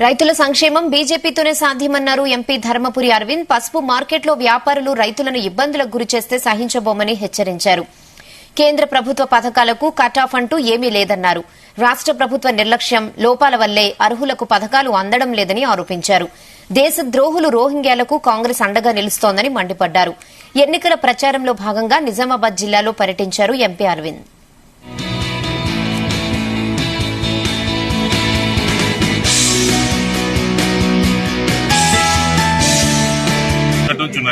రైతుల సంక్షేమం బీజేపీతోనే సాధ్యమన్నారు ఎంపీ ధర్మపురి అరవింద్. పసుపు మార్కెట్లో వ్యాపారులు రైతులను ఇబ్బందులకు గురిచేస్తే సహించబోమని హెచ్చరించారు. కేంద్ర ప్రభుత్వ పథకాలకు కటాఫ్ అంటూ ఏమీ లేదన్నారు. రాష్ట ప్రభుత్వ నిర్లక్ష్యం, లోపాల వల్లే అర్హులకు పథకాలు అందడం లేదని ఆరోపించారు. దేశద్రోహులు రోహింగ్యాలకు కాంగ్రెస్ అండగా నిలుస్తోందని మండిపడ్డారు. ఎన్నికల ప్రచారంలో భాగంగా నిజామాబాద్ జిల్లాలో పర్యటించారు ఎంపీ అరవింద్.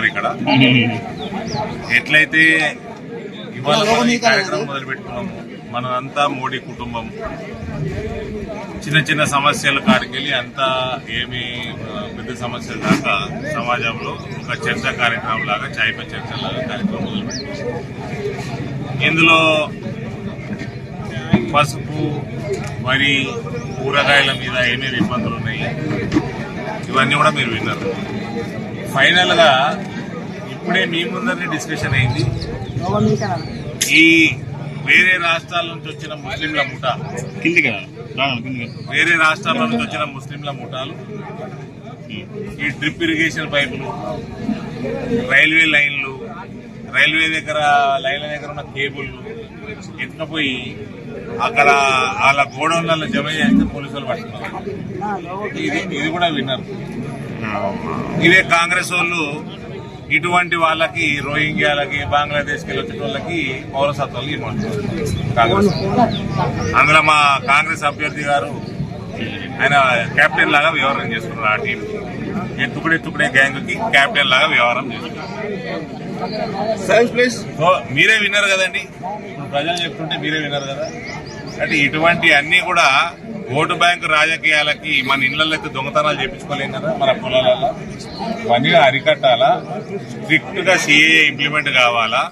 ఇక్కడ ఎట్లయితే ఇవాళ మనం ఈ కార్యక్రమం మొదలు పెట్టుకున్నాము, మనంతా మోడీ కుటుంబం. చిన్న చిన్న సమస్యల కాడికెళ్ళి అంతా ఏమి పెద్ద సమస్యల దాకా సమాజంలో ఒక చర్చా కార్యక్రమం లాగా, చాయ్ పే చర్చలాగా కార్యక్రమం మొదలు పెట్టుకున్నాం. ఇందులో పసుపు, వరి, కూరగాయల మీద ఏమేమి ఇబ్బందులు ఉన్నాయి ఇవన్నీ కూడా మీరు విన్నారు. ఫైనల్ గా ఇప్పుడే మీ ముందరనే డిస్కషన్ అయింది. ఈ వేరే రాష్ట్రాల నుంచి వచ్చిన ముస్లింల ముఠా, వేరే రాష్ట్రాల నుంచి వచ్చిన ముస్లింల ముఠాలు ఈ డ్రిప్ ఇరిగేషన్ పైపులు, రైల్వే లైన్లు, రైల్వే లైన్ల దగ్గర ఉన్న కేబుల్లు ఎత్తుకపోయి అక్కడ వాళ్ళ గోడౌన్లలో జమ చేస్తే పోలీసులు పట్టుకున్నారు. ఇది కూడా విన్నారు. ఇదే కాంగ్రెస్ వాళ్ళు ఇటువంటి వాళ్ళకి, రోహింగ్యాలకి, బంగ్లాదేశ్కి వచ్చిన వాళ్ళకి పౌరసత్వాలు ఇవ్వమంటారు కాంగ్రెస్. అందులో మా కాంగ్రెస్ అభ్యర్థి గారు ఆయన కెప్టెన్ లాగా వ్యవహారం చేస్తున్నారు. ఆ టీం తుకుడే గ్యాంగ్ కి కెప్టెన్ లాగా వ్యవహారం చేస్తున్నారు. సో మీరే విన్నారు కదండి, ఇప్పుడు ప్రజలు చెప్తుంటే మీరే విన్నారు కదా. అంటే ఇటువంటి అన్ని కూడా ఓటు బ్యాంకు రాజకీయాలకి మన ఇళ్లలో అయితే దొంగతనాలు చేయించుకోలేం కదా, మన పొలాలలో. ఇవన్నీ అరికట్టాలా, స్ట్రిక్ట్ గా సిఏఏ ఇంప్లిమెంట్ కావాలా.